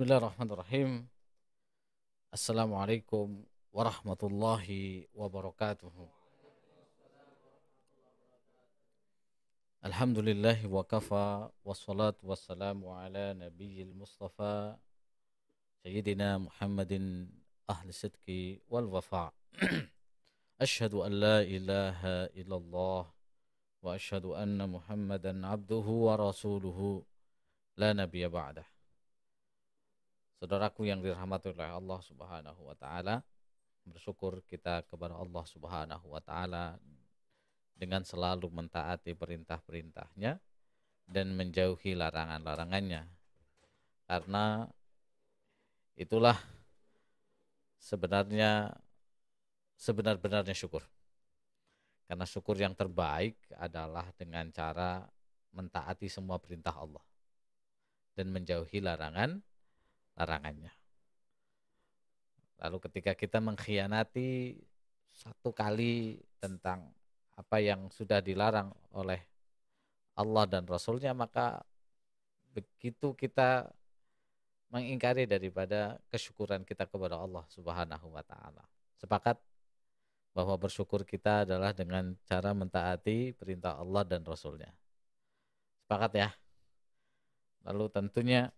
Bismillahirrahmanirrahim. Assalamualaikum warahmatullahi wabarakatuh. Alhamdulillahi wa kafa wassalatu wassalamu ala nabiyil mustafa Sayyidina Muhammadin ahli sidqi wal wafa. Ashhadu an la ilaha illallah wa ashhadu anna Muhammadan abduhu wa rasuluhu la nabiyya ba'dah. Saudaraku yang dirahmati oleh Allah Subhanahu wa taala, bersyukur kita kepada Allah Subhanahu wa taala dengan selalu mentaati perintah-perintahnya dan menjauhi larangan-larangannya. Karena itulah sebenar-benarnya syukur. Karena syukur yang terbaik adalah dengan cara mentaati semua perintah Allah dan menjauhi larangannya. Lalu ketika kita mengkhianati satu kali tentang apa yang sudah dilarang oleh Allah dan Rasulnya, maka begitu kita mengingkari daripada kesyukuran kita kepada Allah Subhanahu wa taala. Sepakat bahwa bersyukur kita adalah dengan cara mentaati perintah Allah dan Rasulnya. Sepakat ya? Lalu tentunya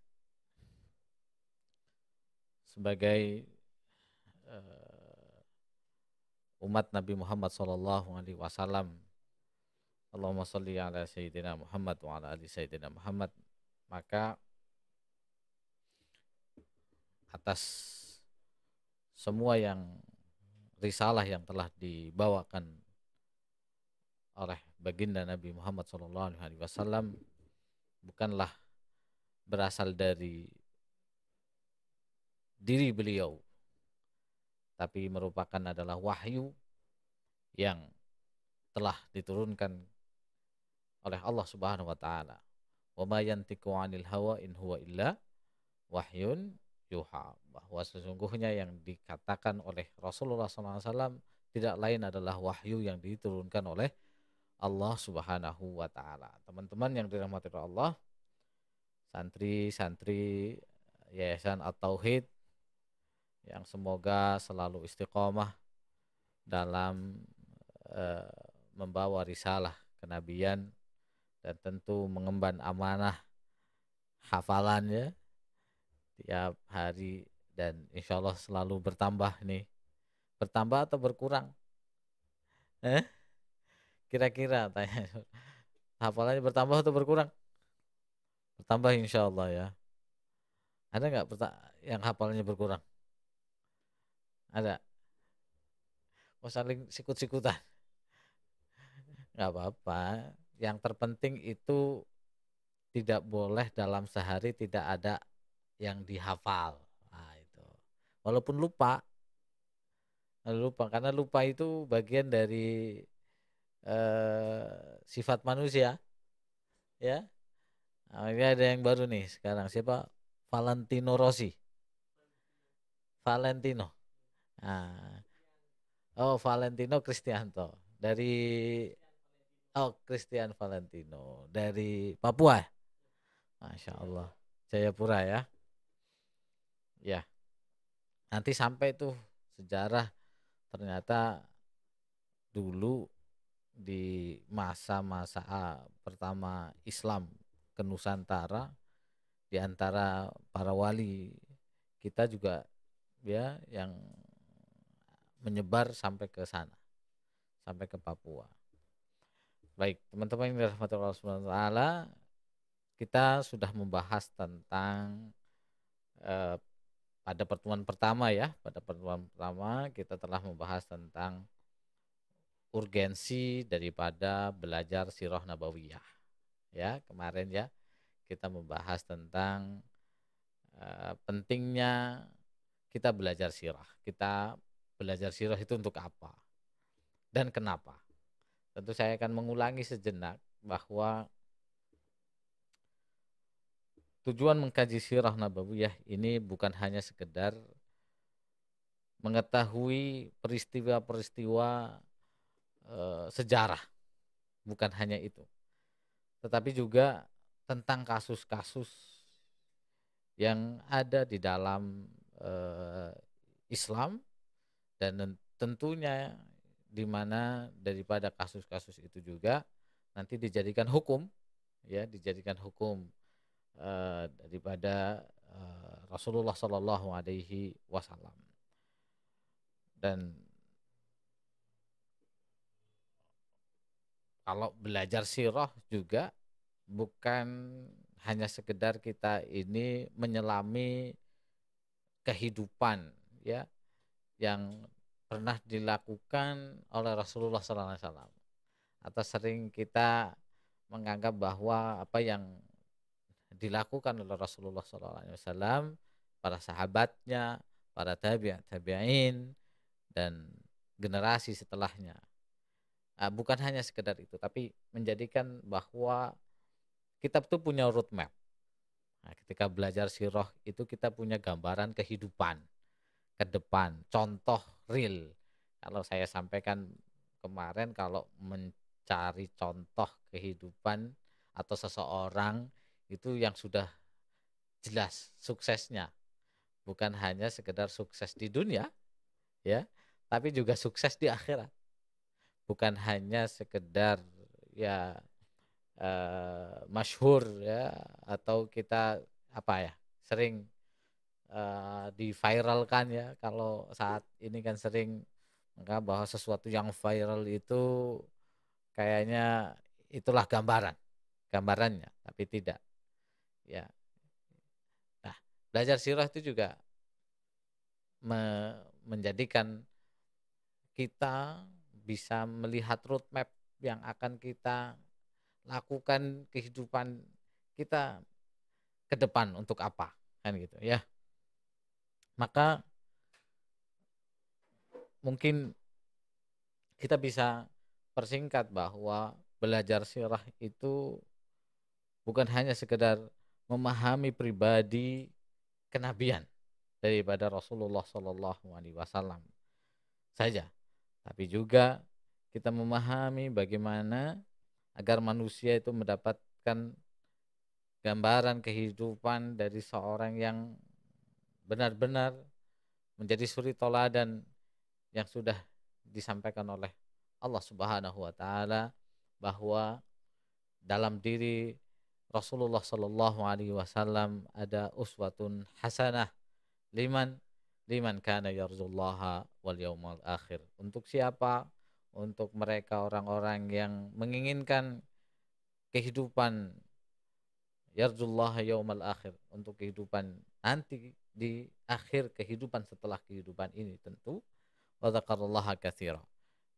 sebagai umat Nabi Muhammad sallallahu alaihi wasallam, Allahumma shalli ala sayyidina Muhammad wa ala ali sayyidina Muhammad, maka atas semua risalah yang telah dibawakan oleh baginda Nabi Muhammad sallallahu alaihi wasallam bukanlah berasal dari diri beliau, tapi merupakan adalah wahyu yang telah diturunkan oleh Allah Subhanahu wa taala. Wa ma yantiqu 'anil hawa in huwa illa wahyun yuha. Bahwa sesungguhnya yang dikatakan oleh Rasulullah SAW tidak lain adalah wahyu yang diturunkan oleh Allah Subhanahu wa taala. Teman-teman yang dirahmati Allah, santri-santri Yayasan At-Tauhid yang semoga selalu istiqomah dalam membawa risalah kenabian dan tentu mengemban amanah hafalannya tiap hari, dan insya Allah selalu bertambah nih. Bertambah atau berkurang? Kira-kira tanya. Hafalannya bertambah atau berkurang? Bertambah insya Allah ya. Ada nggak yang hafalannya berkurang? Ada? Oh, saling sikut-sikutan? Nggak apa-apa. Yang terpenting itu tidak boleh dalam sehari tidak ada yang dihafal. Nah, itu. Walaupun lupa, karena lupa itu bagian dari sifat manusia, ya. Nah, ini ada yang baru nih sekarang, siapa? Valentino Rossi. Valentino. Nah, oh, Valentino Cristianto dari Christian Valentino dari Papua. Masya Allah, Jayapura ya. Ya, nanti sampai tuh sejarah, ternyata dulu di masa-masa pertama Islam ke Nusantara, di antara para wali kita juga ya yang menyebar sampai ke sana, sampai ke Papua. Baik, teman-teman yang dirahmati Allah Subhanahu wa taala, kita sudah membahas tentang pada pertemuan pertama kita telah membahas tentang urgensi daripada belajar sirah nabawiyah. Ya, kemarin ya kita membahas tentang pentingnya kita belajar sirah. Kita belajar sirah itu untuk apa dan kenapa? Tentu saya akan mengulangi sejenak bahwa tujuan mengkaji sirah nabawiyah ini bukan hanya sekedar mengetahui peristiwa-peristiwa sejarah, bukan hanya itu, tetapi juga tentang kasus-kasus yang ada di dalam Islam, dan tentunya di mana daripada kasus-kasus itu juga nanti dijadikan hukum, ya, dijadikan hukum daripada Rasulullah Shallallahu Alaihi Wasallam. Dan kalau belajar sirah juga bukan hanya sekedar kita ini menyelami kehidupan, ya, yang pernah dilakukan oleh Rasulullah Sallallahu Alaihi Wasallam, atau sering kita menganggap bahwa apa yang dilakukan oleh Rasulullah Sallallahu Alaihi Wasallam, para sahabatnya, para tabi'in dan generasi setelahnya, bukan hanya sekedar itu, tapi menjadikan bahwa kita tuh punya roadmap. Nah, ketika belajar sirah itu kita punya gambaran kehidupan ke depan, contoh real. Kalau saya sampaikan kemarin, kalau mencari contoh kehidupan atau seseorang itu yang sudah jelas suksesnya, bukan hanya sekedar sukses di dunia, ya, tapi juga sukses di akhirat. Bukan hanya sekedar, ya, masyhur, ya, atau kita apa ya, sering diviralkan, ya, kalau saat ini kan sering menganggap bahwa sesuatu yang viral itu kayaknya itulah gambarannya, tapi tidak, ya. Nah, belajar sirah itu juga menjadikan kita bisa melihat roadmap yang akan kita lakukan kehidupan kita ke depan untuk apa, kan gitu, ya. Maka mungkin kita bisa persingkat bahwa belajar sirah itu bukan hanya sekedar memahami pribadi kenabian daripada Rasulullah Shallallahu Alaihi Wasallam saja, tapi juga kita memahami bagaimana agar manusia itu mendapatkan gambaran kehidupan dari seorang yang benar-benar menjadi suri toladan yang sudah disampaikan oleh Allah Subhanahu wa taala, bahwa dalam diri Rasulullah Shallallahu alaihi wasallam ada uswatun hasanah liman liman kana yarjullaha wal yaumal akhir. Untuk siapa? Untuk mereka orang-orang yang menginginkan kehidupan yarjullaha yaumal akhir, untuk kehidupan nanti di akhir kehidupan, setelah kehidupan ini tentu, wa dzakarallaha katsira.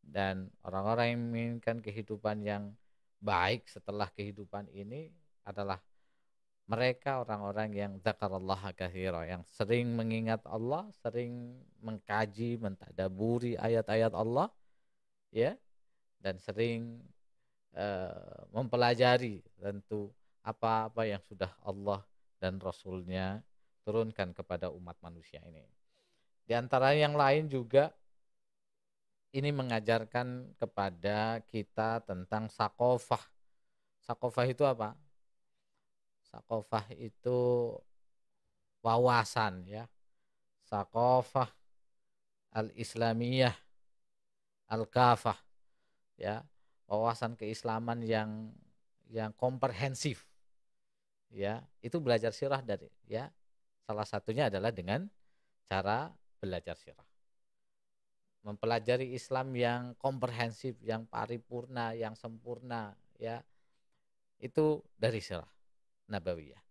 Dan orang-orang yang menginginkan kehidupan yang baik setelah kehidupan ini adalah mereka orang-orang yang dzakarallaha katsira, yang sering mengingat Allah, sering mengkaji, mentadaburi ayat-ayat Allah, ya, dan sering mempelajari tentu apa-apa yang sudah Allah dan Rasulnya turunkan kepada umat manusia ini. Di antara yang lain juga ini mengajarkan kepada kita tentang sakofah. Sakofah itu apa? Sakofah itu wawasan, ya. Sakofah al-islamiyah al-kafah, ya. Wawasan keislaman yang komprehensif, ya. Itu belajar sirah dari, ya. Salah satunya adalah dengan cara belajar sirah. Mempelajari Islam yang komprehensif, yang paripurna, yang sempurna, ya. Itu dari sirah nabawiyah.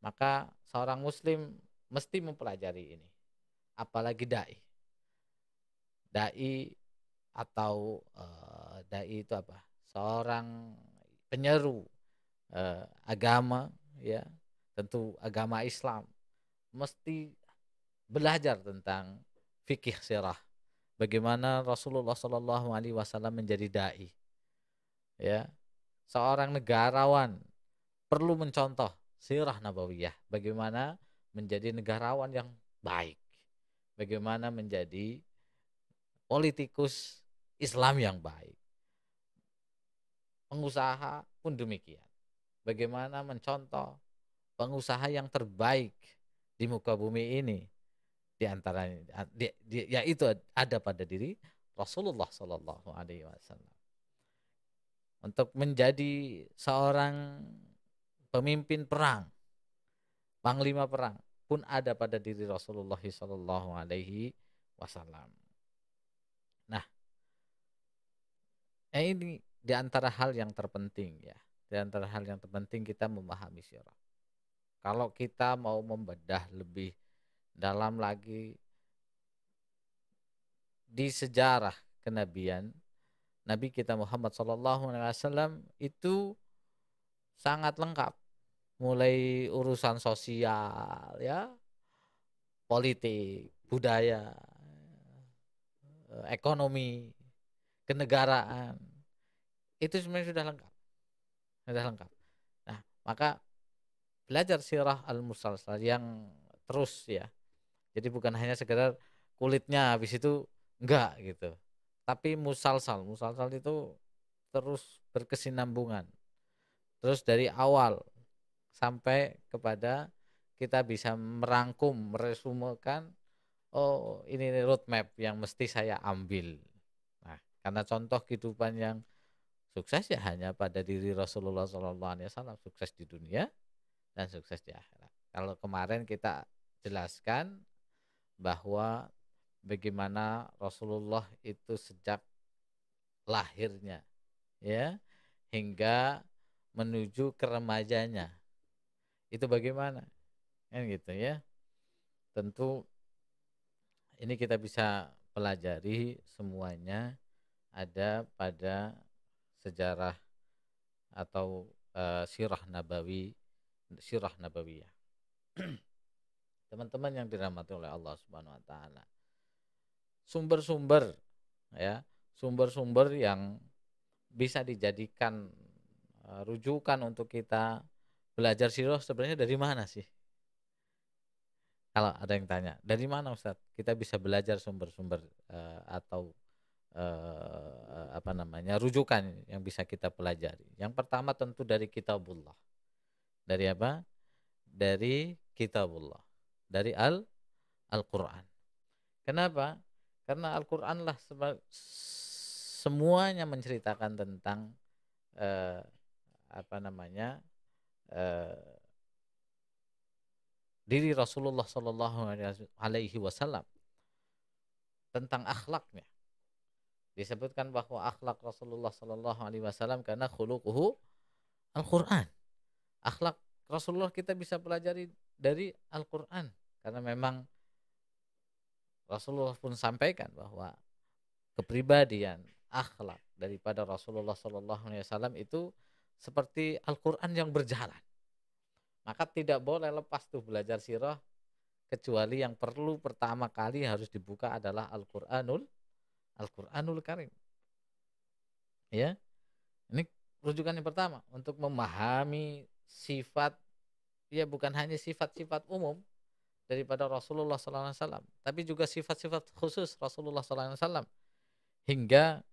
Maka seorang muslim mesti mempelajari ini. Apalagi dai. Dai atau dai itu apa? Seorang penyeru agama, ya. Tentu agama Islam mesti belajar tentang fikih sirah. Bagaimana Rasulullah Shallallahu Alaihi Wasallam menjadi dai, ya. Seorang negarawan perlu mencontoh sirah nabawiyah, bagaimana menjadi negarawan yang baik, bagaimana menjadi politikus Islam yang baik. Pengusaha pun demikian, bagaimana mencontoh pengusaha yang terbaik di muka bumi ini, di antaranya yaitu ada pada diri Rasulullah Shallallahu Alaihi Wasallam. Untuk menjadi seorang pemimpin perang, panglima perang pun ada pada diri Rasulullah Shallallahu Alaihi Wasallam. Nah, ini di antara hal yang terpenting ya. Di antara hal yang terpenting kita memahami sirah. Kalau kita mau membedah lebih dalam lagi di sejarah kenabian, Nabi kita Muhammad SAW itu sangat lengkap. Mulai urusan sosial, ya, politik, budaya, ekonomi, kenegaraan, itu sebenarnya sudah lengkap. Nah, maka belajar sirah al-musalsal yang terus ya. Jadi bukan hanya sekedar kulitnya habis itu enggak gitu. Tapi musalsal itu terus berkesinambungan. Terus dari awal sampai kepada kita bisa merangkum, meresumekan, oh ini roadmap yang mesti saya ambil. Nah, karena contoh kehidupan yang sukses ya hanya pada diri Rasulullah SAW, sukses di dunia dan sukses di akhirat. Kalau kemarin kita jelaskan bahwa bagaimana Rasulullah itu sejak lahirnya ya hingga menuju ke remajanya itu bagaimana kan gitu ya. Tentu ini kita bisa pelajari semuanya ada pada sejarah atau sirah nabawiyah. Teman-teman yang dirahmati oleh Allah Subhanahu wa taala. Sumber-sumber ya, sumber-sumber yang bisa dijadikan rujukan untuk kita belajar sirah sebenarnya dari mana sih? Kalau ada yang tanya, dari mana Ustaz? Kita bisa belajar sumber-sumber atau rujukan yang bisa kita pelajari. Yang pertama tentu dari kitabullah. Dari apa? Dari kitabullah. Dari Al-Qur'an. Kenapa? Karena Al-Qur'an lah semuanya menceritakan tentang diri Rasulullah Sallallahu Alaihi Wasallam, tentang akhlaknya. Disebutkan bahwa akhlak Rasulullah Sallallahu Alaihi Wasallam karena khuluquhu Al-Quran. Akhlak Rasulullah kita bisa pelajari dari Al-Quran karena memang Rasulullah pun sampaikan bahwa kepribadian akhlak daripada Rasulullah Sallallahu Alaihi Wasallam itu seperti Al-Quran yang berjalan. Maka tidak boleh lepas tuh belajar sirah kecuali yang perlu pertama kali harus dibuka adalah Al-Qur'anul Karim. Ya. Ini rujukan yang pertama untuk memahami sifat, ya bukan hanya sifat-sifat umum daripada Rasulullah sallallahu alaihi wasallam, tapi juga sifat-sifat khusus Rasulullah sallallahu alaihi wasallam. Hingga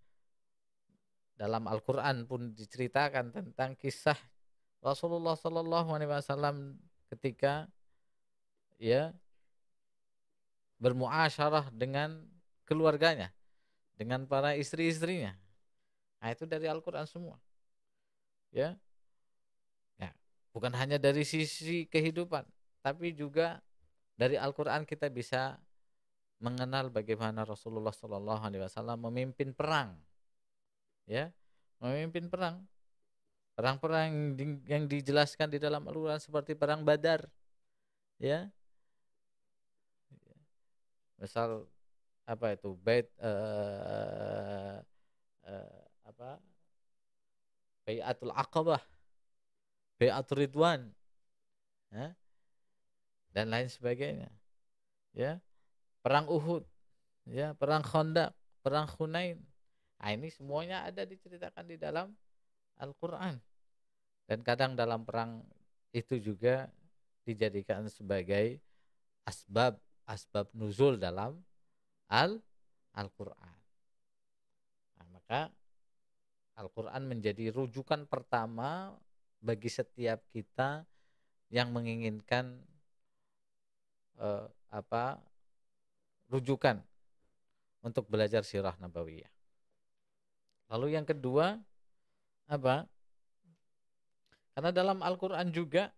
dalam Al-Qur'an pun diceritakan tentang kisah Rasulullah sallallahu alaihi wasallam ketika ya bermuasyarah dengan keluarganya, dengan para istri-istrinya. Nah, itu dari Al-Qur'an semua. Ya. Ya, bukan hanya dari sisi kehidupan, tapi juga dari Al-Qur'an kita bisa mengenal bagaimana Rasulullah sallallahu alaihi wasallam memimpin perang. Ya. Memimpin perang. Perang-perang yang dijelaskan di dalam Al-Qur'an seperti perang Badar. Ya. Misal apa itu? Bai'atul Aqabah, Bai'atul Ridwan, ya, dan lain sebagainya. Ya. Perang Uhud, ya, perang Khandaq, perang Hunain. Nah, ini semuanya ada diceritakan di dalam Al-Qur'an. Dan kadang dalam perang itu juga dijadikan sebagai asbab nuzul dalam Al-Qur'an. Nah, maka Al-Qur'an menjadi rujukan pertama bagi setiap kita yang menginginkan apa rujukan untuk belajar sirah nabawiyah. Lalu yang kedua apa? Karena dalam Al-Qur'an juga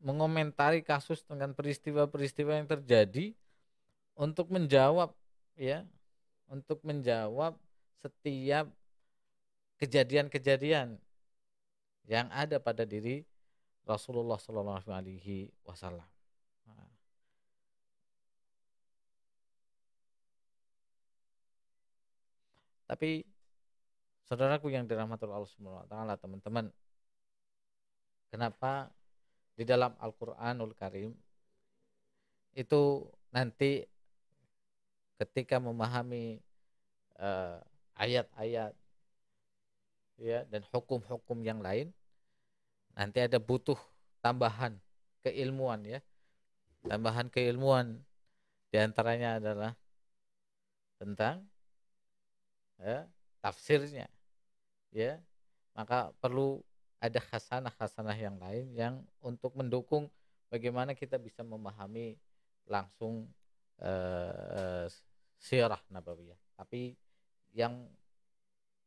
mengomentari kasus dengan peristiwa-peristiwa yang terjadi untuk menjawab ya, untuk menjawab setiap kejadian-kejadian yang ada pada diri Rasulullah Shallallahu Alaihi Wasallam. Tapi saudaraku yang dirahmati Allah Subhanahu wa taala, teman-teman, kenapa di dalam Al-Qur'anul Karim itu nanti ketika memahami ayat-ayat ya dan hukum-hukum yang lain nanti ada butuh tambahan keilmuan ya. Tambahan keilmuan diantaranya adalah tentang ya, tafsirnya ya, maka perlu ada khasanah-khasanah yang lain yang untuk mendukung bagaimana kita bisa memahami langsung sirah nabawiyah. Tapi yang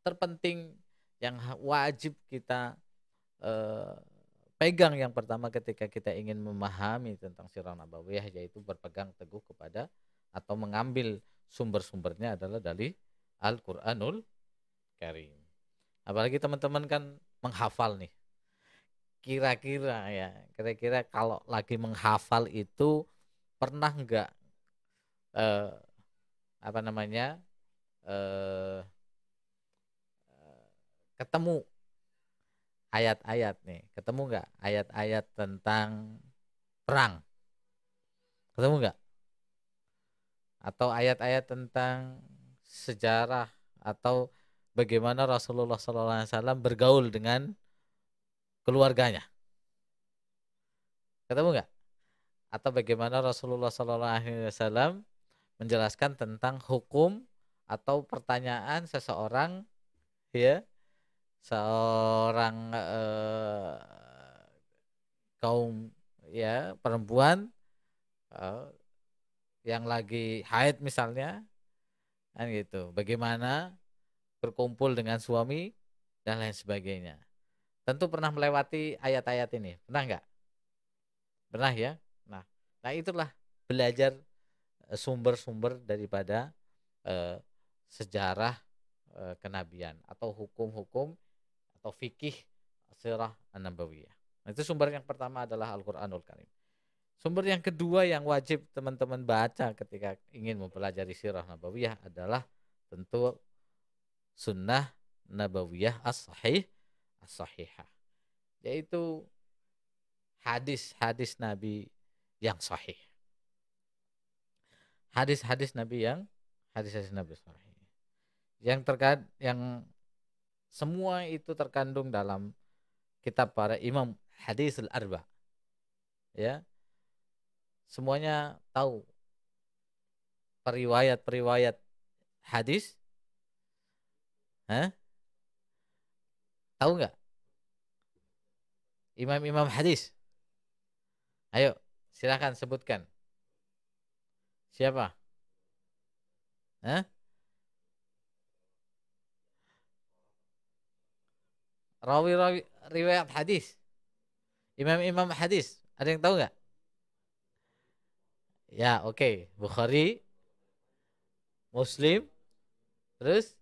terpenting yang wajib kita pegang yang pertama ketika kita ingin memahami tentang sirah nabawiyah yaitu berpegang teguh kepada atau mengambil sumber-sumbernya adalah dari Al-Qur'anul Karim. Apalagi teman-teman kan menghafal nih. Kira-kira kalau lagi menghafal itu pernah enggak apa namanya ketemu ayat-ayat nih, ketemu enggak ayat-ayat tentang perang? Ketemu enggak? Atau ayat-ayat tentang sejarah atau bagaimana Rasulullah SAW bergaul dengan keluarganya? Ketemu enggak? Atau bagaimana Rasulullah SAW menjelaskan tentang hukum atau pertanyaan seseorang ya, seorang kaum ya perempuan yang lagi haid misalnya kan gitu, bagaimana berkumpul dengan suami dan lain sebagainya. Tentu pernah melewati ayat-ayat ini, pernah enggak? Pernah ya. Nah itulah belajar sumber-sumber daripada sejarah kenabian atau hukum-hukum atau fikih sirah an-nabawiyah. Nah, itu sumber yang pertama adalah Al-Qur'anul Karim. Sumber yang kedua yang wajib teman-teman baca ketika ingin mempelajari sirah nabawiyah adalah tentu sunnah nabawiyah as-sahihah, yaitu hadis-hadis Nabi yang sahih. Hadis-hadis Nabi sahih. Yang semua itu terkandung dalam kitab para imam hadisul arba. Ya. Semuanya tahu periwayat hadis. Tahu nggak? Imam-imam hadis. Ayo, silakan sebutkan. Siapa? Rawi-rawi riwayat hadis. Imam-imam hadis. Ada yang tahu nggak? Ya, oke. Bukhari, Muslim, terus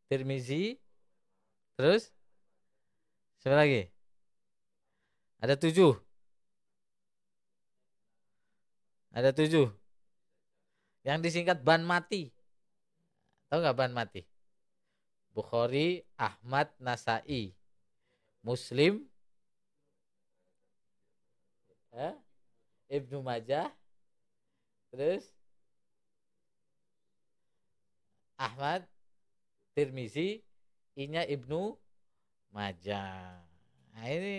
Tirmizi, terus siapa lagi? Ada 7. Ada 7. Yang disingkat ban mati. Tahu nggak ban mati? Bukhari, Ahmad, Nasai, Muslim, Ibnu Majah, terus Ahmad, Tirmizi, I-nya Ibnu Majah. Nah ini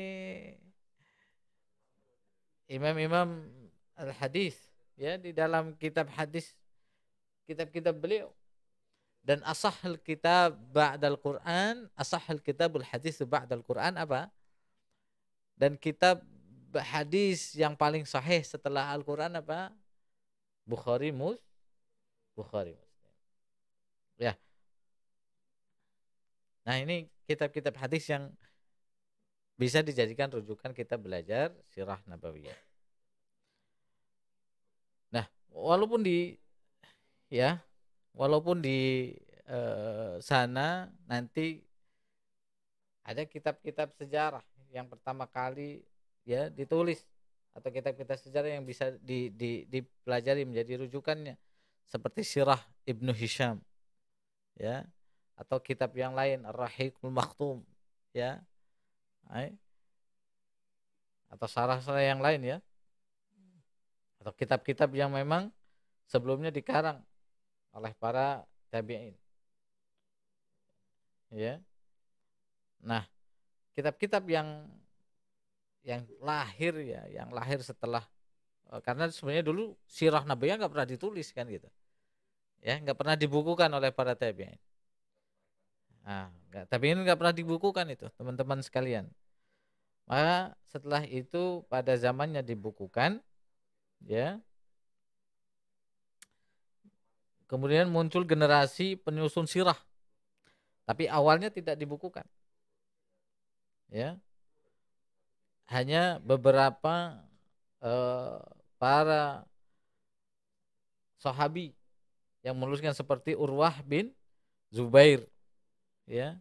imam-imam al-hadis ya di dalam kitab hadis, kitab-kitab beliau. Dan asahul kitab ba'dal Quran, asahul kitabul hadis ba'dal Quran apa? Dan kitab hadis yang paling sahih setelah Al-Qur'an apa? Bukhari Bukhari Muslim. Ya. Nah, ini kitab-kitab hadis yang bisa dijadikan rujukan kita belajar sirah nabawiyah. Nah, walaupun di ya, walaupun di sana nanti ada kitab-kitab sejarah yang pertama kali ya ditulis, atau kitab-kitab sejarah yang bisa dipelajari menjadi rujukannya seperti Sirah Ibnu Hisham ya, atau kitab yang lain Ar-Rahiqul Maktum ya, atau sarah-sarah yang lain ya, atau kitab-kitab yang memang sebelumnya dikarang oleh para tabi'in ya. Nah, kitab-kitab yang lahir ya, yang lahir setelah karena sebenarnya dulu sirah nabawiyah nggak pernah ditulis kan gitu ya, nggak pernah dibukukan oleh para tabi'in. Nah, tabi'in nggak pernah dibukukan itu teman-teman sekalian. Maka setelah itu pada zamannya dibukukan ya, kemudian muncul generasi penyusun sirah, tapi awalnya tidak dibukukan ya, hanya beberapa para sahabi yang menuliskan seperti Urwah bin Zubair ya,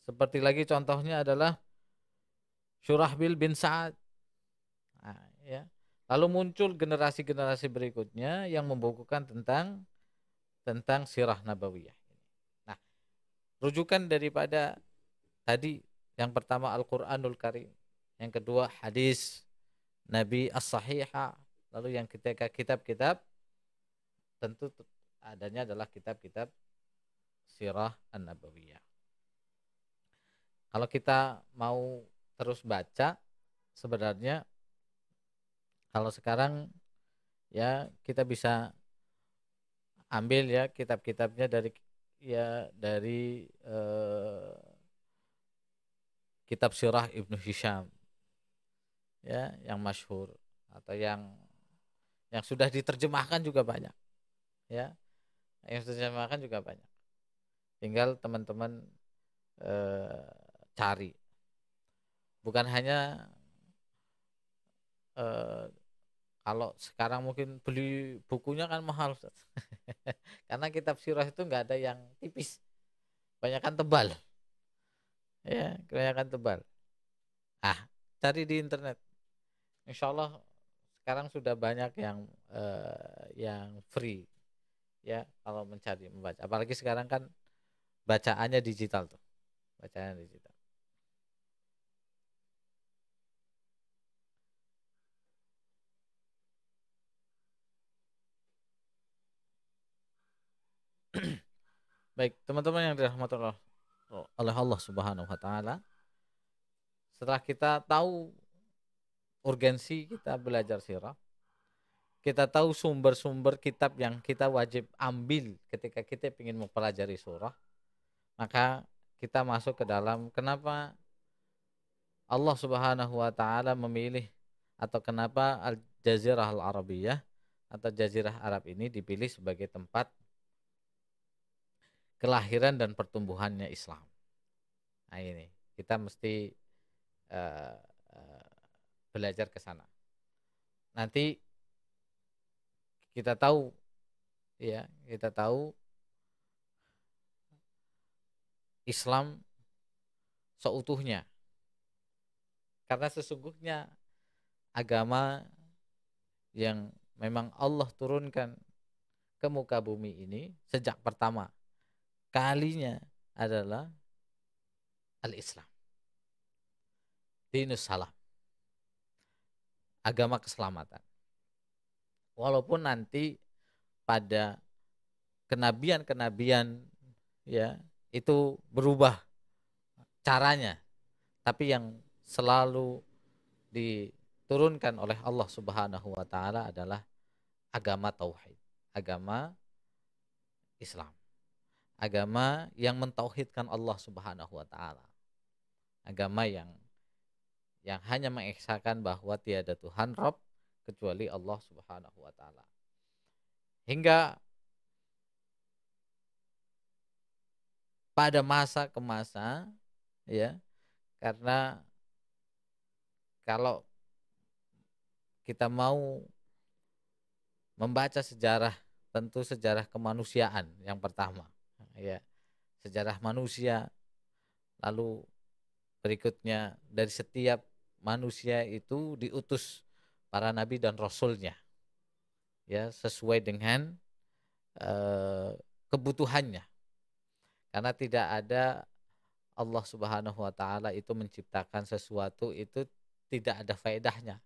seperti lagi contohnya adalah Syurahbil bin Sa'ad. Nah, ya. Lalu muncul generasi-generasi berikutnya yang membukukan tentang sirah nabawiyah. Nah, rujukan daripada tadi yang pertama Al-Qur'anul Karim, yang kedua hadis Nabi As-Sahihah, lalu yang ketiga kitab-kitab, tentu adanya adalah kitab-kitab sirah an-nabawiyah. Kalau kita mau terus baca, sebenarnya kalau sekarang ya kita bisa ambil ya kitab-kitabnya dari kitab sirah Ibnu Hisham ya, yang masyhur, atau yang sudah diterjemahkan juga banyak ya, yang sudah diterjemahkan juga banyak. Tinggal teman-teman cari, bukan hanya kalau sekarang mungkin beli bukunya kan mahal karena kitab sirah itu nggak ada yang tipis, kebanyakan tebal ya, kebanyakan tebal. Cari di internet, insya Allah sekarang sudah banyak yang free ya, kalau mencari membaca, apalagi sekarang kan bacaannya digital tuh, bacaannya digital. Baik, teman-teman yang dirahmati oleh Allah Subhanahu wa taala, setelah kita tahu urgensi kita belajar sirah, kita tahu sumber-sumber kitab yang kita wajib ambil ketika kita ingin mempelajari surah, maka kita masuk ke dalam kenapa Allah Subhanahu wa taala memilih, atau kenapa Al-Jazirah Al-Arabiyah atau Jazirah Arab ini dipilih sebagai tempat kelahiran dan pertumbuhannya Islam. Nah, ini kita mesti uh, uh, belajar ke sana. Nanti kita tahu ya, kita tahu Islam seutuhnya, karena sesungguhnya agama yang memang Allah turunkan ke muka bumi ini sejak pertama kalinya adalah Al-Islam, Dinus Salam, agama keselamatan. Walaupun nanti pada kenabian ya itu berubah caranya, tapi yang selalu diturunkan oleh Allah Subhanahu wa taala adalah agama tauhid, agama Islam, agama yang mentauhidkan Allah Subhanahu wa taala, agama yang yang hanya mengesahkan bahwa tiada Tuhan Rabb kecuali Allah Subhanahu wa taala. Hingga pada masa ke masa, ya, karena kalau kita mau membaca sejarah, tentu sejarah kemanusiaan yang pertama, ya, sejarah manusia, lalu berikutnya dari setiap manusia itu diutus para nabi dan rasulnya, ya, sesuai dengan kebutuhannya, karena tidak ada, Allah Subhanahu wa taala itu menciptakan sesuatu itu tidak ada faedahnya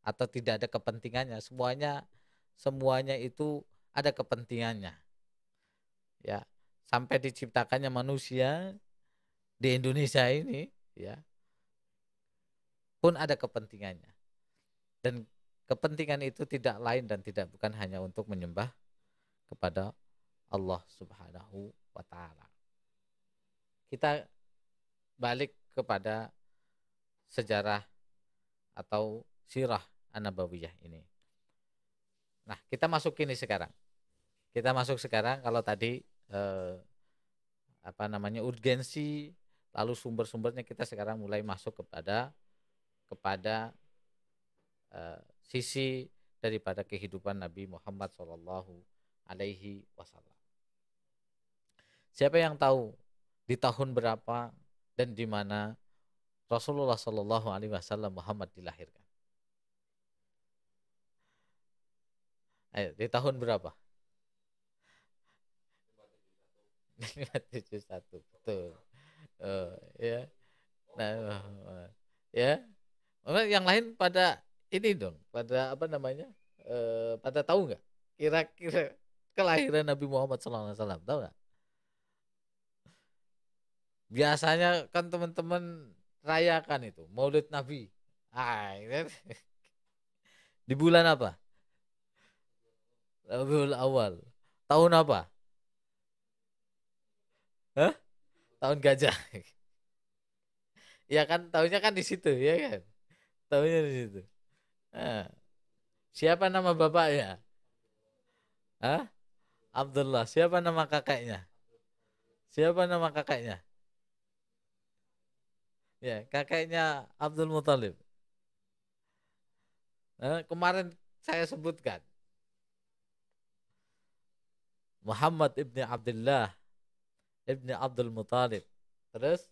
atau tidak ada kepentingannya, semuanya itu ada kepentingannya, ya, sampai diciptakannya manusia di Indonesia ini, ya, pun ada kepentingannya, dan kepentingan itu tidak lain dan tidak bukan hanya untuk menyembah kepada Allah Subhanahu wa taala. Kita balik kepada sejarah atau sirah an-nabawiyah ini. Nah, kita masuk ini sekarang. Kita masuk sekarang, kalau tadi urgensi, lalu sumber-sumbernya, kita sekarang mulai masuk kepada sisi daripada kehidupan Nabi Muhammad Shallallahu Alaihi Wasallam. Siapa yang tahu di tahun berapa dan di mana Rasulullah Shallallahu Alaihi Wasallam Muhammad dilahirkan? Ayo, di tahun berapa? 571, betul. Ya. Nah, ya. Yang lain pada ini dong, pada apa namanya? Pada tahu nggak? Kira-kira kelahiran Nabi Muhammad SAW, tahu nggak? Biasanya kan teman-teman rayakan itu Maulid Nabi. Di bulan apa? Rabiul Awal. Tahun apa? Hah? Tahun gajah. Ya kan, tahunnya kan di situ, ya kan? Tahunnya di situ. Nah, siapa nama bapaknya? Hah? Abdullah. Siapa nama kakaknya? Siapa nama kakaknya? Ya, kakaknya Abdul Muthalib. Kemarin saya sebutkan Muhammad ibni Abdullah ibni Abdul Muthalib. Terus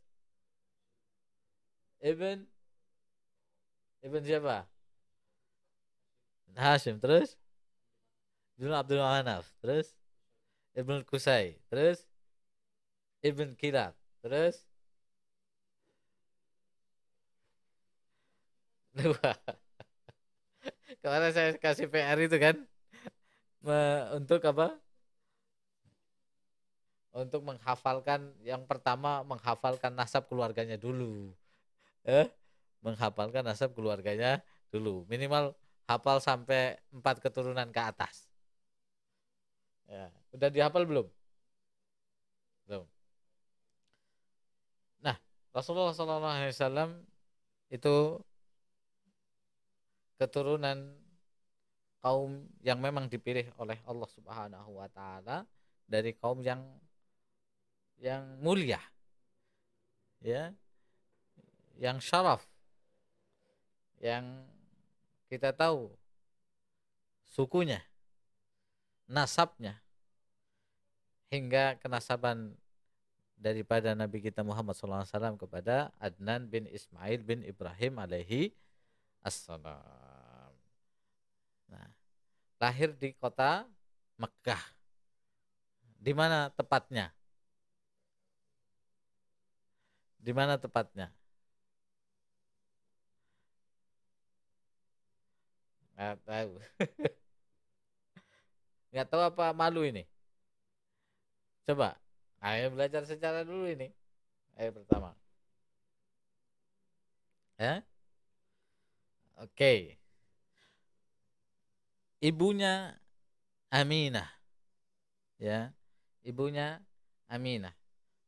Ibn siapa? Hashim. Terus Ibn Abdul Manaf. Terus Ibn Qusay. Terus Ibn Kilab. Terus dua. Kemarin saya kasih PR itu kan, untuk apa? Untuk menghafalkan, yang pertama menghafalkan nasab keluarganya dulu. Menghafalkan nasab keluarganya dulu. Minimal hafal sampai 4 keturunan ke atas. Ya, udah dihafal belum? Belum. Nah, Rasulullah SAW itu keturunan kaum yang memang dipilih oleh Allah Subhanahu wa taala, dari kaum yang mulia, ya, yang syaraf, yang kita tahu sukunya, nasabnya, hingga kenasaban daripada Nabi kita Muhammad SAW kepada Adnan bin Ismail bin Ibrahim alaihi assalam. Nah, lahir di kota Mekkah. Di mana tepatnya? Di mana tepatnya? Nggak tahu. Nggak tahu apa malu ini? Coba, ayo belajar sejarah dulu ini. Ayo pertama. Ya, oke. Ibunya Aminah, ya, ibunya Aminah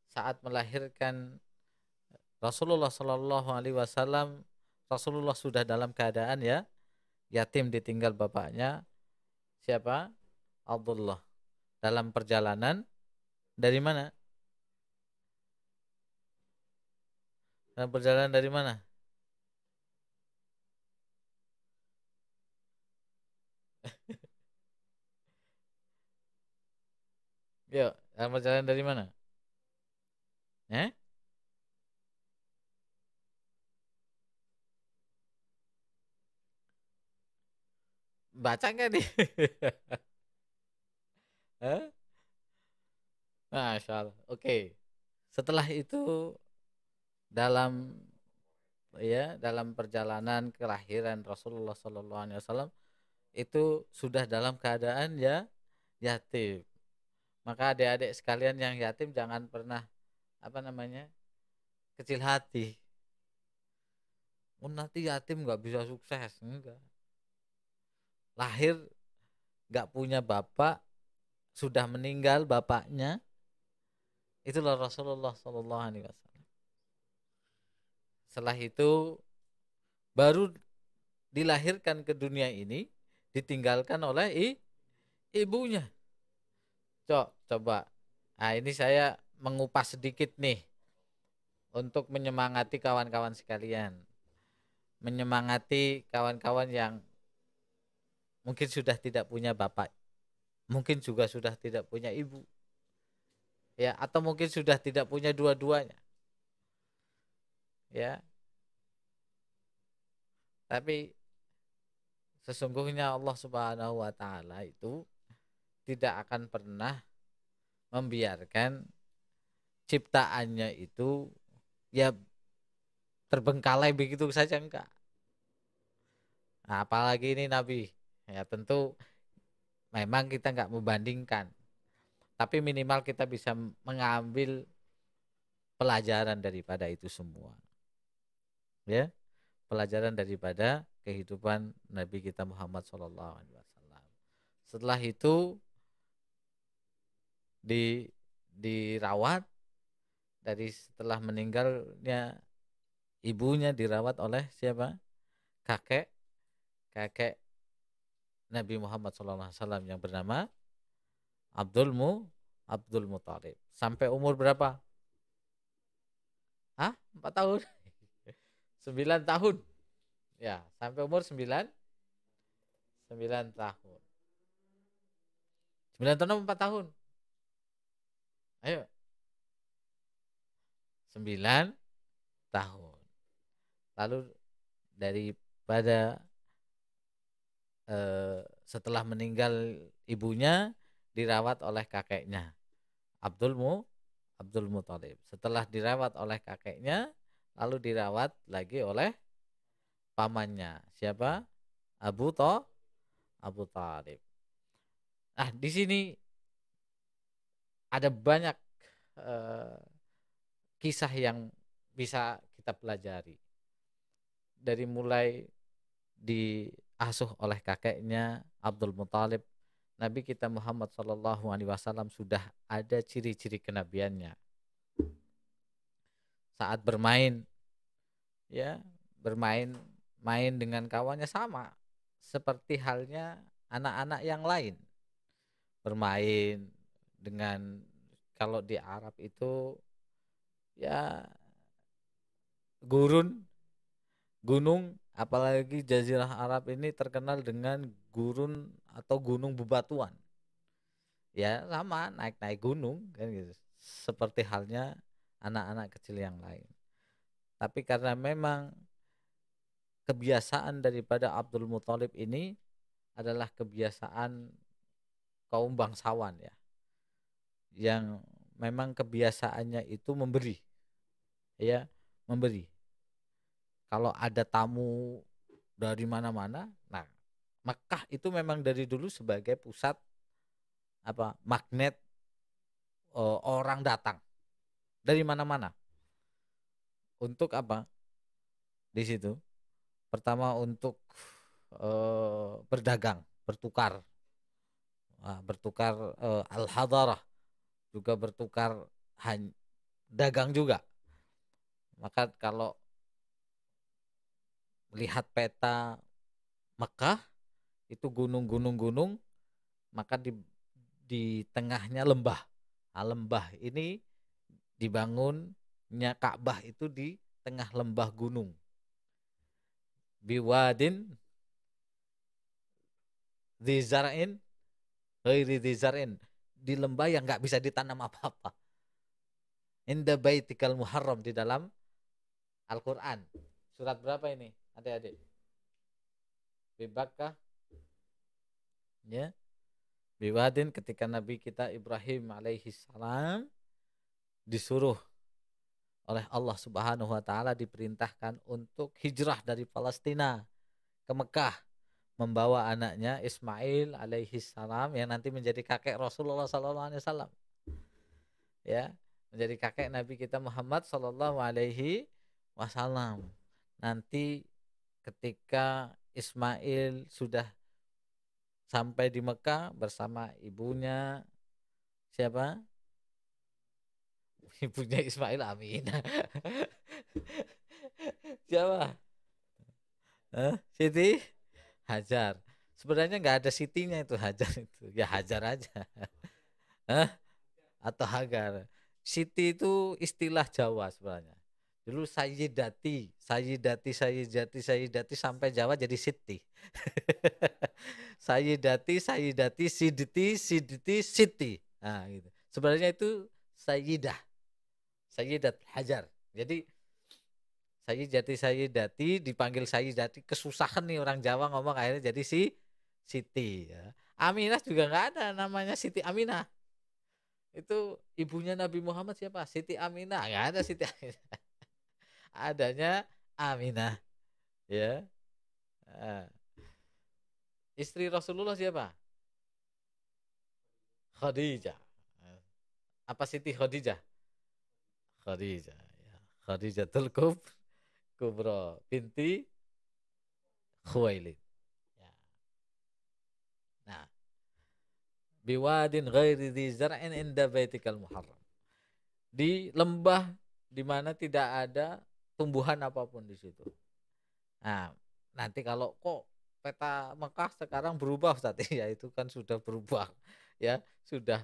saat melahirkan Rasulullah Shallallahu Alaihi Wasallam Rasulullah sudah dalam keadaan ya yatim ditinggal bapaknya siapa? Abdullah. Dalam perjalanan dari mana? Dalam perjalanan dari mana? Yuk, dalam perjalanan dari mana? Eh? Baca nggak nih? Hah? Masya Allah. Oke. Setelah itu dalam dalam perjalanan kelahiran Rasulullah Sallallahu Alaihi Wasallam itu sudah dalam keadaan ya yatim. Maka adik-adik sekalian yang yatim jangan pernah apa namanya kecil hati. Oh, nanti yatim nggak bisa sukses, enggak. Lahir nggak punya bapak, sudah meninggal bapaknya, itulah Rasulullah Sallallahu Alaihi Wasallam. Setelah itu baru dilahirkan ke dunia ini, ditinggalkan oleh ibunya. Coba. Nah, ini saya mengupas sedikit nih untuk menyemangati kawan-kawan sekalian. Menyemangati kawan-kawan yang mungkin sudah tidak punya bapak, mungkin juga sudah tidak punya ibu. Ya, atau mungkin sudah tidak punya dua-duanya. Ya, tapi sesungguhnya Allah Subhanahu wa taala itu tidak akan pernah membiarkan ciptaannya itu ya terbengkalai begitu saja, enggak. Nah, apalagi ini Nabi. Ya tentu memang kita enggak membandingkan, tapi minimal kita bisa mengambil pelajaran daripada itu semua. Ya, pelajaran daripada kehidupan Nabi kita Muhammad SAW. Setelah itu dirawat, dari setelah meninggalnya ibunya dirawat oleh siapa? Kakek kakek Nabi Muhammad SAW yang bernama Abdul Muthalib. Sampai umur berapa? 4 tahun. 9 tahun. Ya, sampai umur 9 tahun. 9 tahun atau 4 tahun? Ayo. 9 tahun. Lalu daripada setelah meninggal ibunya dirawat oleh kakeknya Abdul Muthalib. Setelah dirawat oleh kakeknya, lalu dirawat lagi oleh pamannya. Siapa? Abu Thalib. Nah, di sini ada banyak eh, kisah yang bisa kita pelajari. Dari mulai diasuh oleh kakeknya Abdul Muthalib, Nabi kita Muhammad SAW sudah ada ciri-ciri kenabiannya. Saat bermain, ya main dengan kawannya sama seperti halnya anak-anak yang lain bermain dengan, kalau di Arab itu ya gunung, apalagi Jazirah Arab ini terkenal dengan gurun atau gunung bebatuan. Ya sama, naik-naik gunung kan gitu. Seperti halnya anak-anak kecil yang lain. Tapi karena memang kebiasaan daripada Abdul Muthalib ini adalah kebiasaan kaum bangsawan ya, yang memang kebiasaannya itu memberi, ya memberi. Kalau ada tamu dari mana-mana, nah Mekah itu memang dari dulu sebagai pusat magnet, orang datang dari mana-mana untuk apa di situ. Pertama untuk berdagang, bertukar, al-hadarah, juga bertukar dagang juga. Maka kalau melihat peta Mekah itu gunung-gunung, maka di tengahnya lembah. Nah, lembah ini dibangunnya Ka'bah itu di tengah lembah gunung. Biwadin dzar'in ghairi dzar'in, di lembah yang nggak bisa ditanam apa-apa. Inda baitikal muharram, di dalam Al-Qur'an. Surat berapa ini, adik-adik? Bibakah? Ya. Biwadin, ketika Nabi kita Ibrahim alaihi salam disuruh oleh Allah Subhanahu wa taala, diperintahkan untuk hijrah dari Palestina ke Mekah, membawa anaknya Ismail alaihi salam yang nanti menjadi kakek Rasulullah sallallahu alaihi wasallam. Ya, menjadi kakek Nabi kita Muhammad sallallahu alaihi wasallam. Nanti ketika Ismail sudah sampai di Mekah bersama ibunya, siapa? Ibunya Ismail Aminah. Siapa? Siti Hajar. Sebenarnya nggak ada Sitinya itu, Hajar itu. Ya Hajar aja. Atau Hagar. Siti itu istilah Jawa sebenarnya. Dulu Sayyidati sampai Jawa jadi Siti. Sayyidati, Siditi, Siti. Nah, gitu. Sebenarnya itu Sayyidat Hajar. Jadi Sayyidati dipanggil Sayyidati, kesusahan nih orang Jawa ngomong, akhirnya jadi Siti. Ya. Aminah juga nggak ada namanya Siti Aminah. Itu ibunya Nabi Muhammad siapa? Siti Aminah. Nggak ada Siti Aminah. Adanya Aminah. Ya. Nah. Istri Rasulullah siapa? Khadijah. Apa Siti Khadijah? Khadijah. Ya. Khadijatul Kubra binti Khuwailid. Ya. Nah, biwadin ghairi dzi zar'in inda baitikal muharram. Di lembah di mana tidak ada tumbuhan apapun di situ. Nah, nanti kalau kok peta Mekah sekarang berubah tadi, ya itu kan sudah berubah, ya sudah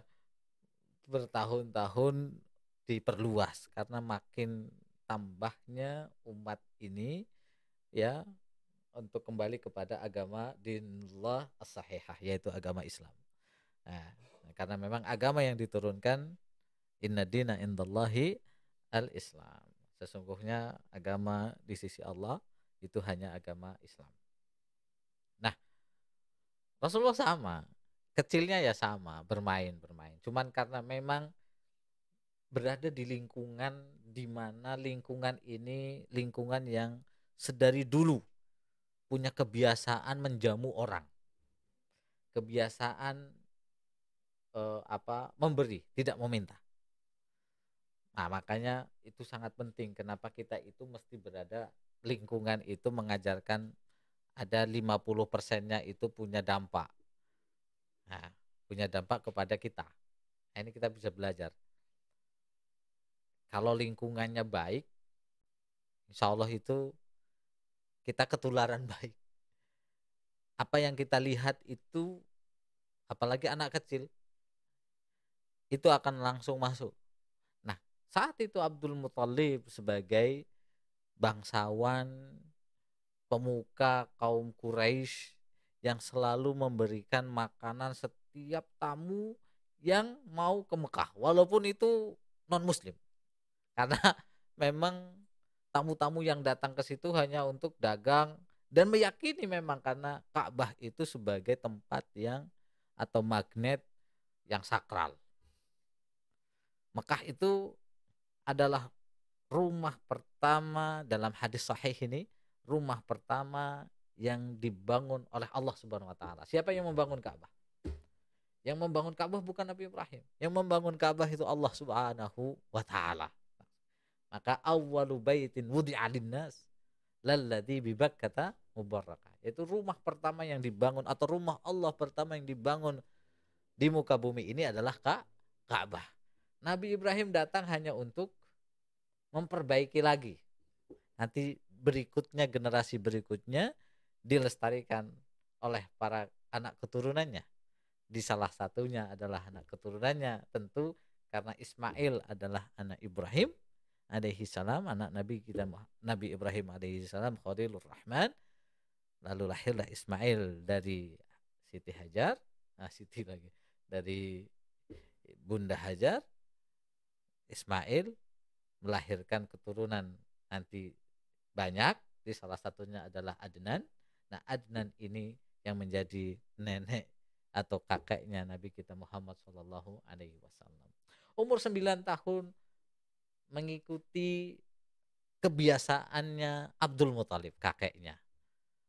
bertahun-tahun diperluas karena makin tambahnya umat ini, ya, untuk kembali kepada agama dinullah as-sahihah, yaitu agama Islam. Nah, karena memang agama yang diturunkan, inna dina indallahi al-Islam. Sesungguhnya agama di sisi Allah itu hanya agama Islam. Nah, Rasulullah sama, kecilnya ya sama, bermain. Cuman karena memang berada di lingkungan di mana lingkungan ini lingkungan yang sedari dulu punya kebiasaan menjamu orang, kebiasaan memberi, tidak meminta. Nah, makanya itu sangat penting. Kenapa kita itu mesti berada lingkungan itu mengajarkan ada 50%-nya itu punya dampak. Nah, punya dampak kepada kita. Nah, ini kita bisa belajar. Kalau lingkungannya baik, insya Allah itu kita ketularan baik. Apa yang kita lihat itu, apalagi anak kecil, itu akan langsung masuk. Nah, saat itu Abdul Muthalib sebagai bangsawan, pemuka kaum Quraisy yang selalu memberikan makanan setiap tamu yang mau ke Mekah, walaupun itu non muslim, karena memang tamu-tamu yang datang ke situ hanya untuk dagang dan meyakini memang karena Ka'bah itu sebagai tempat yang atau magnet yang sakral. Mekah itu adalah rumah pertama, dalam hadis sahih ini, rumah pertama yang dibangun oleh Allah Subhanahu wa taala. Siapa yang membangun Ka'bah? Yang membangun Ka'bah bukan Nabi Ibrahim. Yang membangun Ka'bah itu Allah Subhanahu wa taala. Maka awwalu baitin wudi'a linnas lalladzi bi Bakkah mubarakah. Itu rumah pertama yang dibangun atau rumah Allah pertama yang dibangun di muka bumi ini adalah Ka'bah. Nabi Ibrahim datang hanya untuk memperbaiki lagi. Nanti berikutnya, generasi berikutnya dilestarikan oleh para anak keturunannya. Di salah satunya adalah anak keturunannya, tentu karena Ismail adalah anak Ibrahim alaihi salam, anak Nabi kita Nabi Ibrahim alaihi salam Khalilur Rahman. Lalu lahirlah Ismail dari Siti Hajar, Siti lagi, dari Bunda Hajar. Ismail melahirkan keturunan nanti banyak, di salah satunya adalah Adnan. Nah, Adnan ini yang menjadi nenek atau kakeknya Nabi kita Muhammad Shallallahu Alaihi Wasallam. Umur 9 tahun mengikuti kebiasaannya Abdul Muthalib, kakeknya,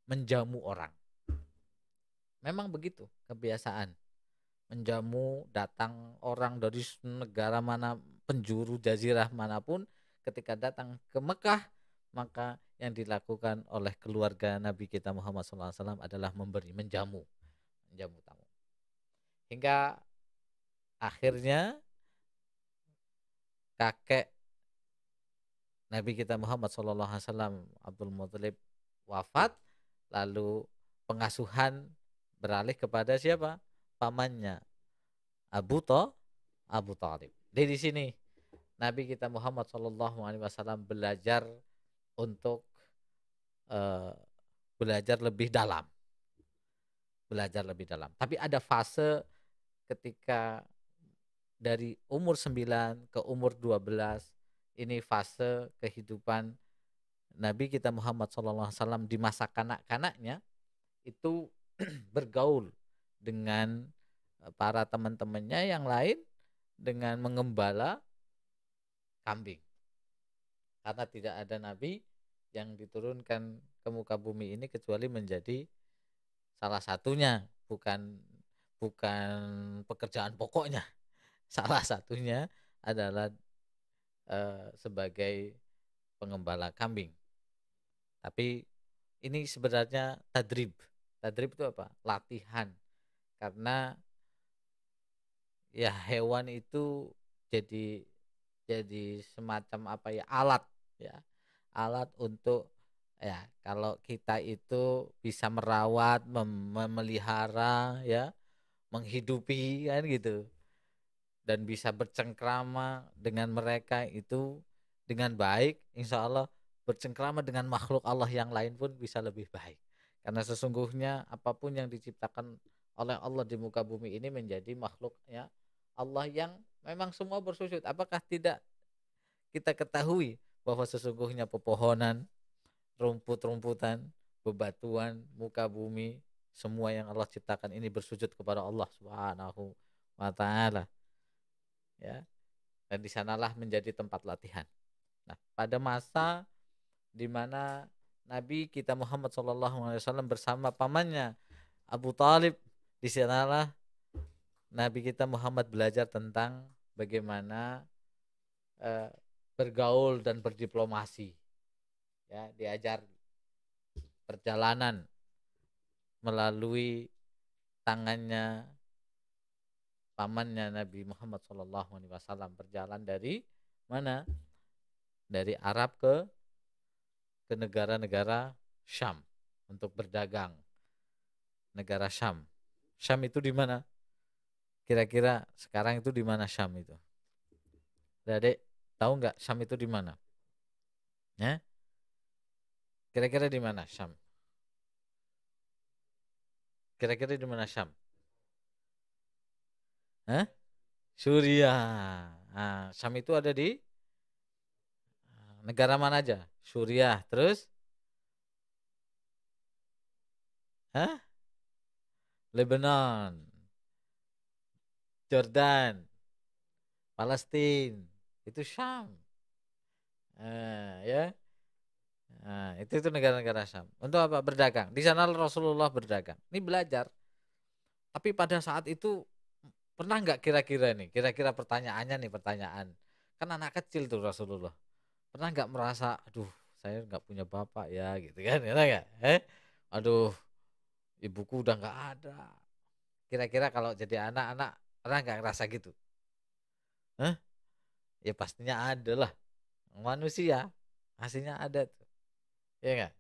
menjamu orang. Memang begitu kebiasaan, menjamu, datang orang dari negara mana, penjuru jazirah manapun, ketika datang ke Mekah, maka yang dilakukan oleh keluarga Nabi kita Muhammad SAW adalah menjamu tamu. Hingga akhirnya kakek Nabi kita Muhammad SAW, Abdul Muthalib, wafat, lalu pengasuhan beralih kepada siapa? Pamannya, Abu Talib. Dari sini Nabi kita Muhammad SAW belajar untuk belajar lebih dalam. Tapi ada fase ketika dari umur 9 ke umur 12, ini fase kehidupan Nabi kita Muhammad SAW di masa kanak-kanaknya itu bergaul dengan para teman-temannya yang lain dengan mengembala kambing. Karena tidak ada nabi yang diturunkan ke muka bumi ini kecuali menjadi salah satunya, bukan pekerjaan pokoknya. Salah satunya adalah sebagai pengembala kambing. Tapi ini sebenarnya tadrib. Tadrib itu apa? Latihan. Karena ya hewan itu jadi semacam apa ya, alat ya. Alat untuk ya, kalau kita itu bisa merawat, memelihara ya, menghidupi kan gitu. Dan bisa bercengkrama dengan mereka itu dengan baik, insya Allah bercengkrama dengan makhluk Allah yang lain pun bisa lebih baik. Karena sesungguhnya apapun yang diciptakan oleh Allah di muka bumi ini menjadi makhluknya Allah yang memang semua bersujud. Apakah tidak kita ketahui bahwa sesungguhnya pepohonan, rumput-rumputan, bebatuan, muka bumi, semua yang Allah ciptakan ini bersujud kepada Allah Subhanahu wa Ta'ala. Ya, dan di sanalah menjadi tempat latihan. Nah, pada masa di mana Nabi kita Muhammad SAW bersama pamannya Abu Talib, di sanalah Nabi kita Muhammad belajar tentang bagaimana bergaul dan berdiplomasi. Ya, diajar perjalanan melalui tangannya pamannya Nabi Muhammad SAW, berjalan dari mana? Dari Arab ke negara-negara Syam untuk berdagang. Negara Syam. Syam itu di mana? Kira-kira sekarang itu di mana Syam itu? Adik, tahu nggak Syam itu di mana? Ya? Kira-kira di mana Syam? Kira-kira di mana Syam? Hah? Suriah. Nah, Syam itu ada di negara mana aja? Suriah. Terus? Hah? Lebanon, Jordan, Palestina. Itu Syam. Ya. Nah, itu negara-negara Syam. Untuk apa? Berdagang. Di sana Rasulullah berdagang. Ini belajar. Tapi pada saat itu pernah nggak kira-kira nih? Kira-kira pertanyaannya nih, pertanyaan. Kan anak kecil tuh Rasulullah. Pernah nggak merasa, aduh, saya nggak punya bapak ya, gitu kan? Ya nggak? Aduh, ibuku udah nggak ada. Kira-kira kalau jadi anak-anak pernah nggak ngerasa gitu? Hah? Ya pastinya ada lah. Manusia, aslinya ada tuh. ya enggak?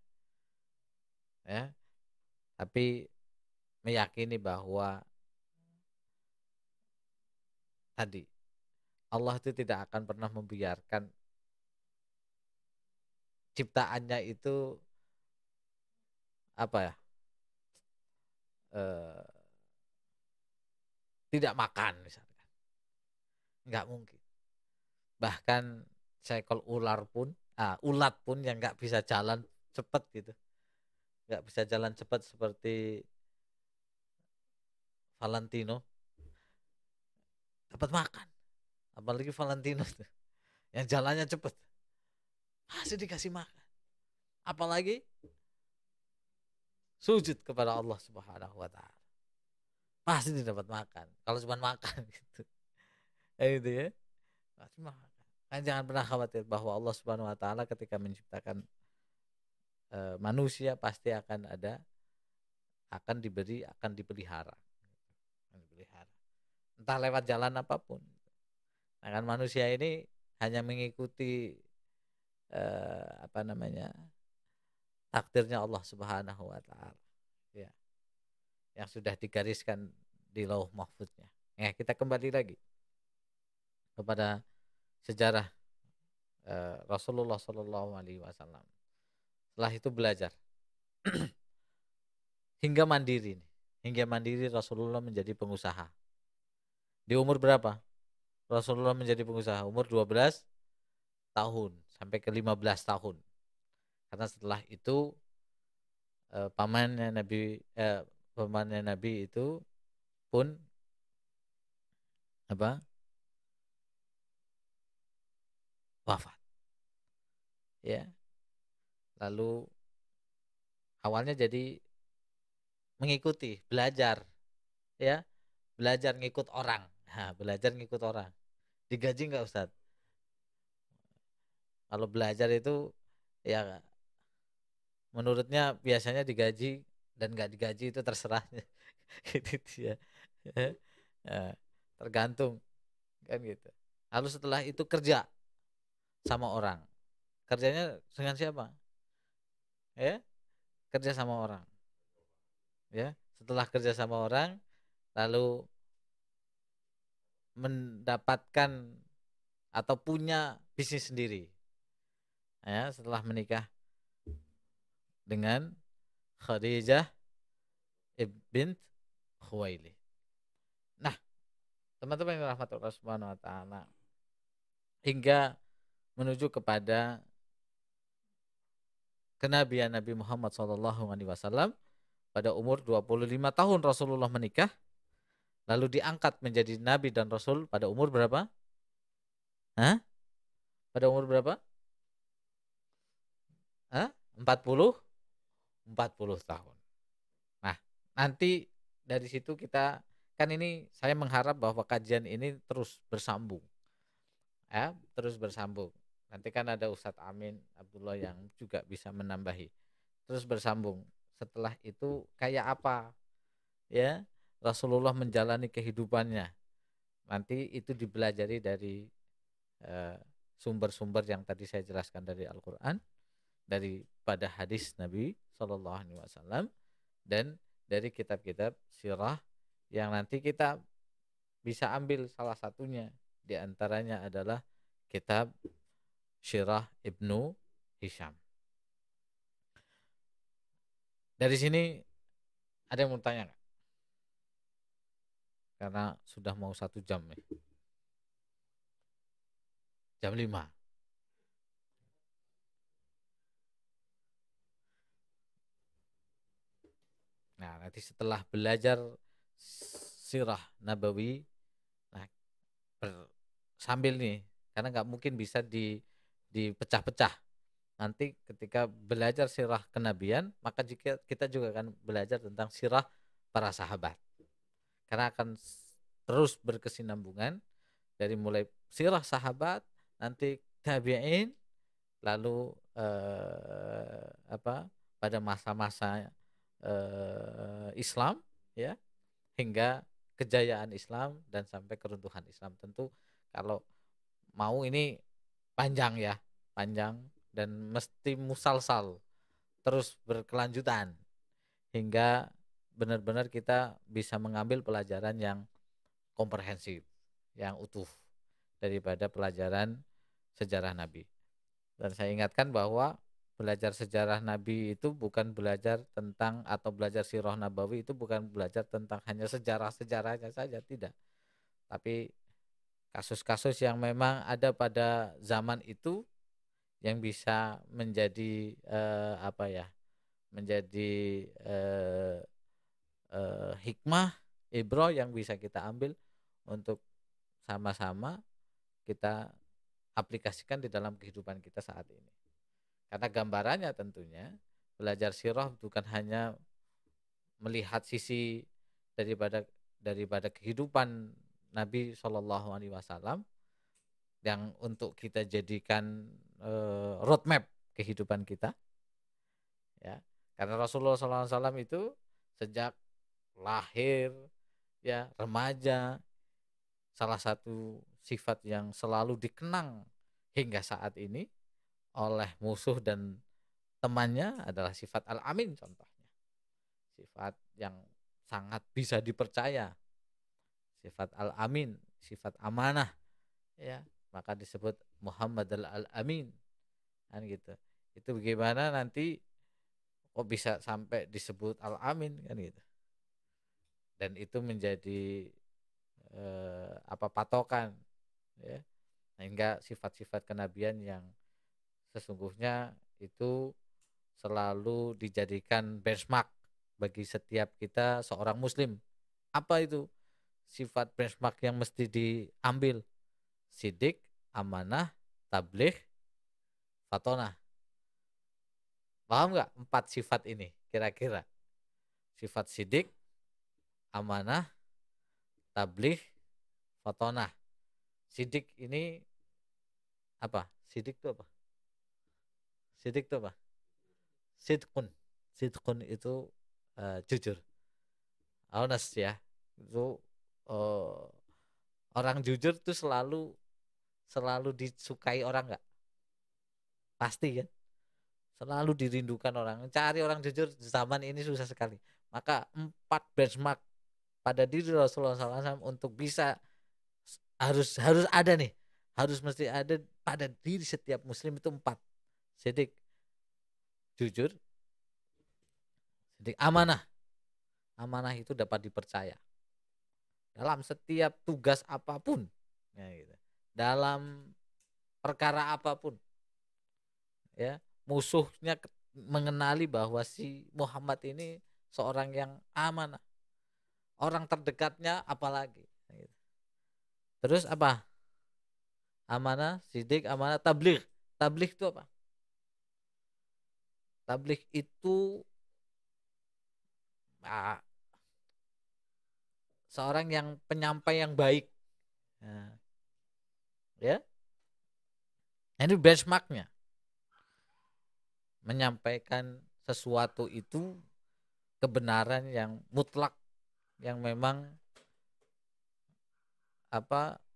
Ya, tapi meyakini bahwa tadi Allah itu tidak akan pernah membiarkan ciptaannya itu apa ya? eh, Tidak makan misalkan. Enggak mungkin. Bahkan seekor ulat pun yang nggak bisa jalan cepat gitu, nggak bisa jalan cepat seperti Valentino dapat makan, apalagi Valentino tuh, yang jalannya cepat pasti dikasih makan, apalagi sujud kepada Allah Subhanahu Wa Taala pasti dapat makan kalau cuma makan gitu. Itu ya, pasti makan. Kan jangan pernah khawatir bahwa Allah Subhanahu Wa Taala ketika menciptakan manusia pasti akan dipelihara, entah lewat jalan apapun. Nah, kan manusia ini hanya mengikuti apa namanya, takdirnya Allah Subhanahu Wa Taala, ya, yang sudah digariskan di Lauh Mahfuznya. Ya, kita kembali lagi kepada sejarah Rasulullah Shallallahu Alaihi Wasallam. Setelah itu belajar hingga mandiri nih. Hingga mandiri Rasulullah menjadi pengusaha. Di umur berapa? Rasulullah menjadi pengusaha umur 12 tahun sampai ke 15 tahun. Karena setelah itu pamannya Nabi itu pun apa? Wafat. Ya. Lalu awalnya jadi mengikuti, belajar, ya, belajar ngikut orang. Nah, belajar ngikut orang. Digaji nggak Ustadz? Kalau belajar itu ya menurutnya biasanya digaji dan nggak digaji itu terserah. Gitu ya. Ya, tergantung kan gitu. Lalu setelah itu kerja sama orang. Kerjanya dengan siapa? Ya, kerja sama orang. Ya, setelah kerja sama orang lalu mendapatkan atau punya bisnis sendiri. Ya, setelah menikah dengan Khadijah bint Khuwailid. Nah, teman-teman yang rahmat Allah Subhanahu wa taala, hingga menuju kepada kenabian Nabi Muhammad SAW pada umur 25 tahun Rasulullah menikah, lalu diangkat menjadi nabi dan rasul pada umur berapa? Hah? Pada umur berapa? Hah? 40 tahun. Nah, nanti dari situ kita, kan ini saya mengharap bahwa kajian ini terus bersambung. Ya, terus bersambung. Nanti kan ada Ustadz Amin Abdullah yang juga bisa menambahi. Terus bersambung. Setelah itu kayak apa? Ya, Rasulullah menjalani kehidupannya. Nanti itu dipelajari dari sumber-sumber yang tadi saya jelaskan dari Al-Qur'an, daripada hadis Nabi Shallallahu Alaihi Wasallam, dan dari kitab-kitab sirah yang nanti kita bisa ambil salah satunya. Di antaranya adalah kitab Sirah Ibnu Hisham. Dari sini ada yang mau tanya nggak? Karena sudah mau 1 jam nih. Jam 5. Nah, nanti setelah belajar sirah Nabawi, nah, sambil nih, karena nggak mungkin bisa dipecah-pecah. Nanti ketika belajar sirah kenabian, maka jika kita juga akan belajar tentang sirah para sahabat. Karena akan terus berkesinambungan dari mulai sirah sahabat, nanti tabi'in, lalu pada masa-masa Islam, ya, hingga kejayaan Islam dan sampai keruntuhan Islam. Tentu kalau mau ini panjang ya, panjang dan mesti musalsal, terus berkelanjutan hingga benar-benar kita bisa mengambil pelajaran yang komprehensif, yang utuh daripada pelajaran sejarah Nabi. Dan saya ingatkan bahwa belajar sejarah Nabi itu bukan belajar tentang, atau belajar sirah nabawi itu bukan belajar tentang hanya sejarah-sejarahnya saja, tidak. Tapi kasus-kasus yang memang ada pada zaman itu yang bisa menjadi menjadi hikmah, ibroh yang bisa kita ambil untuk sama-sama kita aplikasikan di dalam kehidupan kita saat ini. Karena gambarannya tentunya belajar sirah bukan hanya melihat sisi daripada kehidupan Nabi Shallallahu Alaihi Wasallam yang untuk kita jadikan roadmap kehidupan kita, ya. Karena Rasulullah SAW itu sejak lahir, ya, remaja, salah satu sifat yang selalu dikenang hingga saat ini oleh musuh dan temannya adalah sifat al-amin, contohnya sifat yang sangat bisa dipercaya, sifat al-amin, sifat amanah, ya, maka disebut Muhammad al-amin, kan gitu. Itu bagaimana nanti kok bisa sampai disebut al-amin, kan gitu. Dan itu menjadi patokan, ya, sehingga sifat-sifat kenabian yang sesungguhnya itu selalu dijadikan benchmark bagi setiap kita seorang muslim. Apa itu sifat benchmark yang mesti diambil? Sidik, amanah, tabligh, fatonah. Paham nggak 4 sifat ini kira-kira? Sifat sidik, amanah, tabligh, fatonah. Sidik ini apa? Sidik itu apa? Sidik itu apa? Sidqun. Sidqun itu jujur. Honest, ya. Itu uh, orang jujur tuh selalu disukai orang nggak? Pasti kan? Selalu dirindukan orang. Cari orang jujur zaman ini susah sekali. Maka 4 benchmark pada diri Rasulullah SAW untuk bisa harus ada nih, harus mesti ada pada diri setiap muslim itu 4. Sidik, jujur. Sidik, amanah. Amanah itu dapat dipercaya dalam setiap tugas apapun, ya, gitu. Dalam perkara apapun, ya, musuhnya mengenali bahwa si Muhammad ini seorang yang amanah, orang terdekatnya apalagi, gitu. Terus apa? Amanah, sidik, amanah, tabligh. Tabligh itu apa? Tabligh itu ah, seorang yang penyampai yang baik, nah, ya. Ini benchmarknya, menyampaikan sesuatu itu kebenaran yang mutlak, yang memang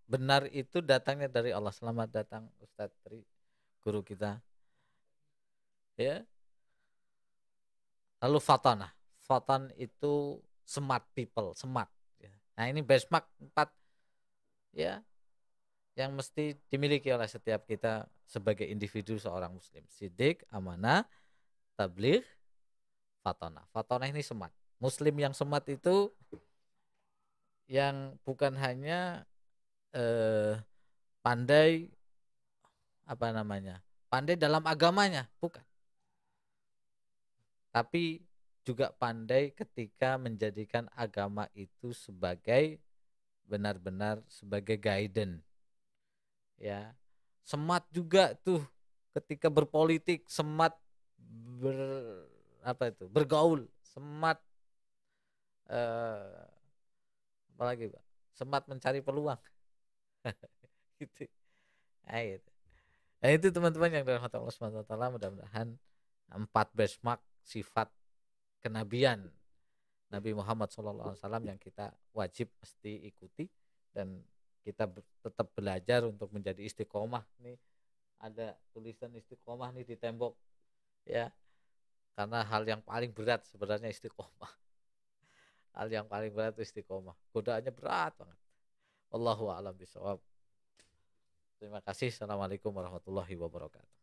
benar itu datangnya dari Allah. Selamat datang Ustadz Tri, guru kita, ya. Lalu fatanah, fatan itu smart people, smart, ya. Nah, ini benchmark 4, ya, yang mesti dimiliki oleh setiap kita sebagai individu seorang muslim. Sidik, amanah, tabligh, fatanah. Fatanah ini smart. Muslim yang smart itu yang bukan hanya pandai pandai dalam agamanya, bukan, tapi juga pandai ketika menjadikan agama itu sebagai benar-benar sebagai guidance, ya. Smart juga tuh ketika berpolitik, smart bergaul, smart eh, apalagi Pak, smart mencari peluang. Gitu. Nah, gitu. Nah, itu teman-teman yang dirahmati Allah Subhanahu wa taala, mudah-mudahan 4 benchmark sifat kenabian Nabi Muhammad SAW yang kita wajib mesti ikuti, dan kita tetap belajar untuk menjadi istiqomah. Nih ada tulisan istiqomah nih di tembok, ya. Karena hal yang paling berat sebenarnya istiqomah. Hal yang paling berat itu istiqomah. Godaannya berat banget. Wallahu a'lam bishawab. Terima kasih. Assalamualaikum warahmatullahi wabarakatuh.